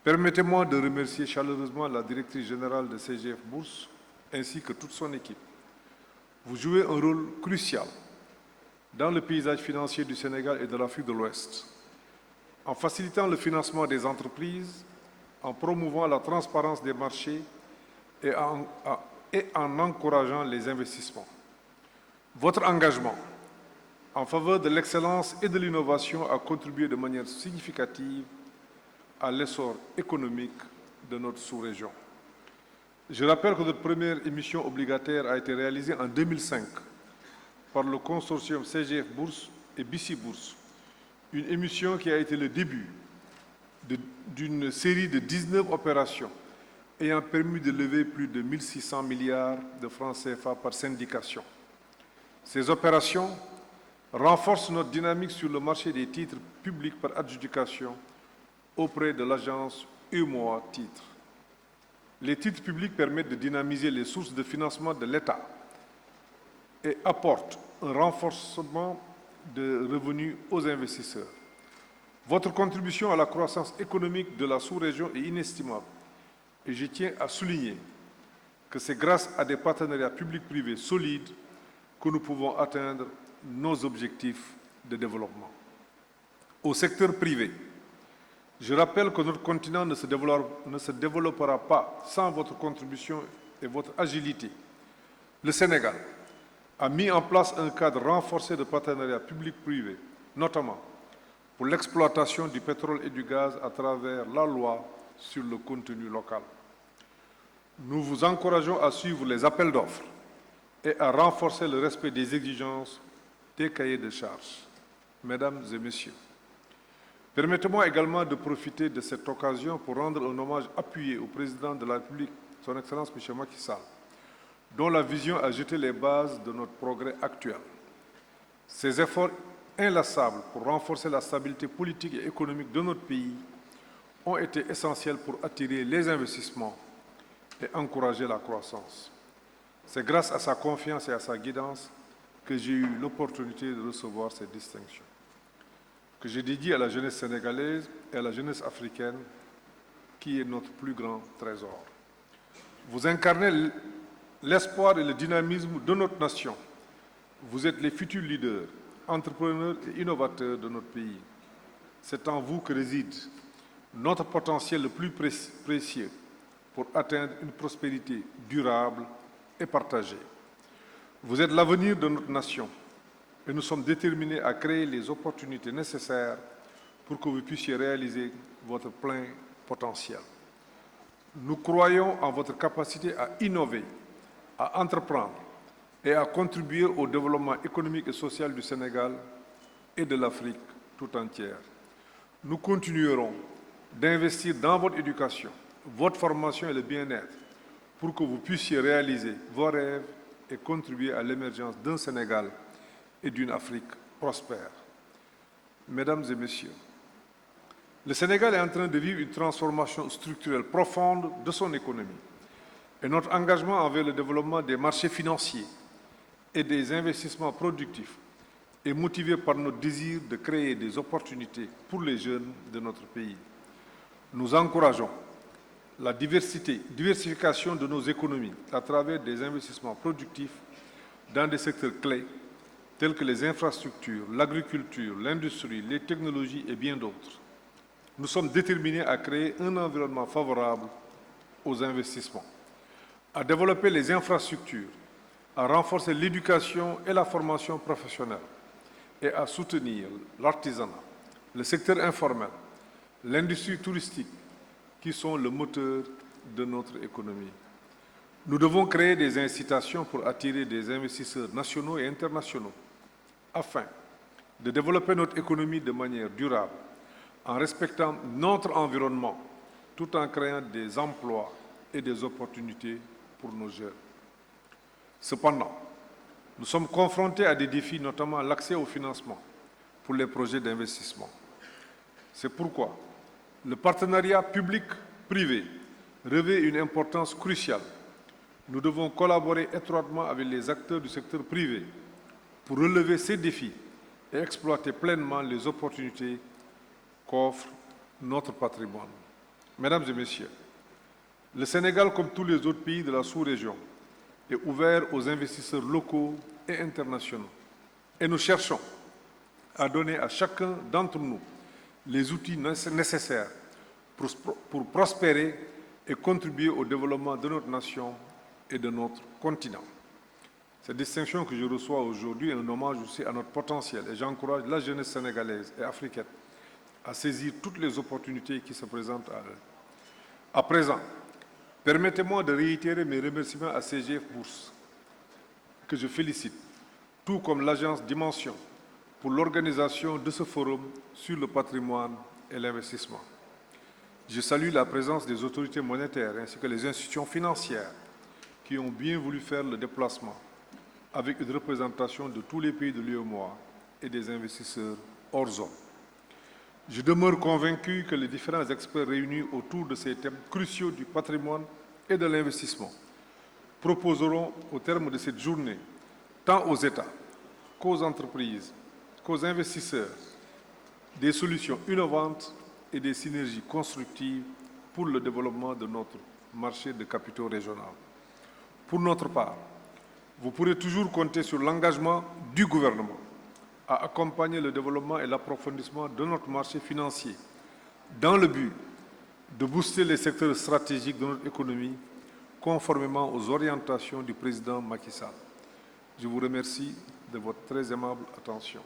Permettez-moi de remercier chaleureusement la directrice générale de CGF Bourse ainsi que toute son équipe. Vous jouez un rôle crucial dans le paysage financier du Sénégal et de l'Afrique de l'Ouest, en facilitant le financement des entreprises, en promouvant la transparence des marchés et en encourageant les investissements. Votre engagement en faveur de l'excellence et de l'innovation a contribué de manière significative à l'essor économique de notre sous-région. Je rappelle que notre première émission obligataire a été réalisée en 2005 par le consortium CGF Bourse et BC Bourse, une émission qui a été le début d'une série de 19 opérations ayant permis de lever plus de 1600 milliards de francs CFA par syndication. Ces opérations renforcent notre dynamique sur le marché des titres publics par adjudication auprès de l'agence UMOA Titres. Les titres publics permettent de dynamiser les sources de financement de l'État et apportent un renforcement de revenus aux investisseurs. Votre contribution à la croissance économique de la sous-région est inestimable et je tiens à souligner que c'est grâce à des partenariats publics-privés solides que nous pouvons atteindre nos objectifs de développement. Au secteur privé, je rappelle que notre continent ne se développera pas sans votre contribution et votre agilité. Le Sénégal a mis en place un cadre renforcé de partenariats public-privé, notamment pour l'exploitation du pétrole et du gaz à travers la loi sur le contenu local. Nous vous encourageons à suivre les appels d'offres et à renforcer le respect des exigences des cahiers de charges. Mesdames et messieurs, permettez-moi également de profiter de cette occasion pour rendre un hommage appuyé au président de la République, son Excellence M. Macky Sall, dont la vision a jeté les bases de notre progrès actuel. Ces efforts inlassables pour renforcer la stabilité politique et économique de notre pays ont été essentiels pour attirer les investissements et encourager la croissance. C'est grâce à sa confiance et à sa guidance que j'ai eu l'opportunité de recevoir ces distinctions, que je dédie à la jeunesse sénégalaise et à la jeunesse africaine, qui est notre plus grand trésor. Vous incarnez l'espoir et le dynamisme de notre nation. Vous êtes les futurs leaders, entrepreneurs et innovateurs de notre pays. C'est en vous que réside notre potentiel le plus précieux pour atteindre une prospérité durable et partagée. Vous êtes l'avenir de notre nation et nous sommes déterminés à créer les opportunités nécessaires pour que vous puissiez réaliser votre plein potentiel. Nous croyons en votre capacité à innover, à entreprendre et à contribuer au développement économique et social du Sénégal et de l'Afrique tout entière. Nous continuerons d'investir dans votre éducation, votre formation et le bien-être pour que vous puissiez réaliser vos rêves et contribuer à l'émergence d'un Sénégal et d'une Afrique prospère. Mesdames et messieurs, le Sénégal est en train de vivre une transformation structurelle profonde de son économie et notre engagement envers le développement des marchés financiers et des investissements productifs est motivé par notre désir de créer des opportunités pour les jeunes de notre pays. Nous encourageons la diversification de nos économies à travers des investissements productifs dans des secteurs clés tels que les infrastructures, l'agriculture, l'industrie, les technologies et bien d'autres. Nous sommes déterminés à créer un environnement favorable aux investissements, à développer les infrastructures, à renforcer l'éducation et la formation professionnelle et à soutenir l'artisanat, le secteur informel, l'industrie touristique, qui sont le moteur de notre économie. Nous devons créer des incitations pour attirer des investisseurs nationaux et internationaux afin de développer notre économie de manière durable, en respectant notre environnement, tout en créant des emplois et des opportunités pour nos jeunes. Cependant, nous sommes confrontés à des défis, notamment l'accès au financement pour les projets d'investissement. C'est pourquoi le partenariat public-privé revêt une importance cruciale. Nous devons collaborer étroitement avec les acteurs du secteur privé pour relever ces défis et exploiter pleinement les opportunités qu'offre notre patrimoine. Mesdames et Messieurs, le Sénégal, comme tous les autres pays de la sous-région, est ouvert aux investisseurs locaux et internationaux. Et nous cherchons à donner à chacun d'entre nous les outils nécessaires pour prospérer et contribuer au développement de notre nation et de notre continent. Cette distinction que je reçois aujourd'hui est un hommage aussi à notre potentiel et j'encourage la jeunesse sénégalaise et africaine à saisir toutes les opportunités qui se présentent à eux. À présent, permettez-moi de réitérer mes remerciements à CGF Bourse, que je félicite, tout comme l'agence Dimension, pour l'organisation de ce forum sur le patrimoine et l'investissement. Je salue la présence des autorités monétaires ainsi que les institutions financières qui ont bien voulu faire le déplacement avec une représentation de tous les pays de l'UEMOA et des investisseurs hors zone. Je demeure convaincu que les différents experts réunis autour de ces thèmes cruciaux du patrimoine et de l'investissement proposeront au terme de cette journée, tant aux États qu'aux entreprises, qu'aux investisseurs, des solutions innovantes et des synergies constructives pour le développement de notre marché de capitaux régional. Pour notre part, vous pourrez toujours compter sur l'engagement du gouvernement à accompagner le développement et l'approfondissement de notre marché financier dans le but de booster les secteurs stratégiques de notre économie conformément aux orientations du président Macky Sall. Je vous remercie de votre très aimable attention.